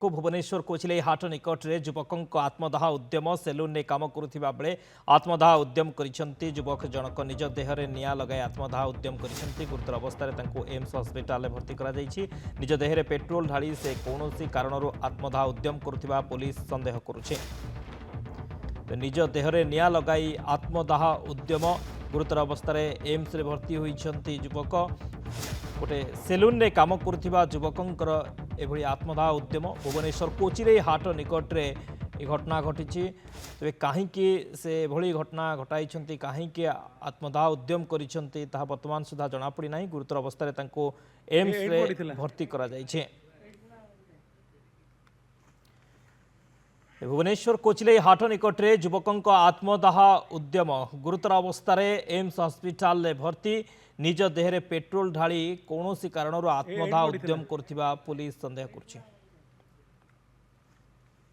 को भुवनेश्वर कोचिले हाट निकट में युवक आत्मदाह उद्यम सेलून ने काम करुवा बेले आत्मदाह उद्यम करिसेंती युवक जनक निज देहरे निया लगाई आत्मदाह उद्यम करिसेंती गुरुतर अवस्था एम्स हस्पिटाल भर्ती करा जायछि। निज देहरे पेट्रोल ढाली से कौनसी कारणरू आत्मदाह उद्यम करुवा पुलिस संदेह करुछे। निज देहरे निया लगाई आत्मदाह उद्यम गुरुतर अवस्था एम्स रे भर्ती होइछंती युवक। गोटे सेलून रे काम करुवा युवकंकर एभली आत्मदाह उद्यम भुवनेश्वर कोचिरे हाट निकट में यह घटना घटी। तेज कहीं से भली घटना घटाई कहीं आत्मदाह उद्यम करिसेंती ताहा वर्तमान सुधा जनापड़ी ना। गुरुतर अवस्था एम्स रे भर्ती करा जायछे। भुवनेश्वर कोचिले हाट निकट में युवक आत्मदाह उद्यम गुरुतर अवस्था एम्स हस्पिटाल रे भर्ती। निज देहरे पेट्रोल ढाली कौनसी कारणरू आत्मदाह उद्यम करुवा पुलिस संदेह करुछि।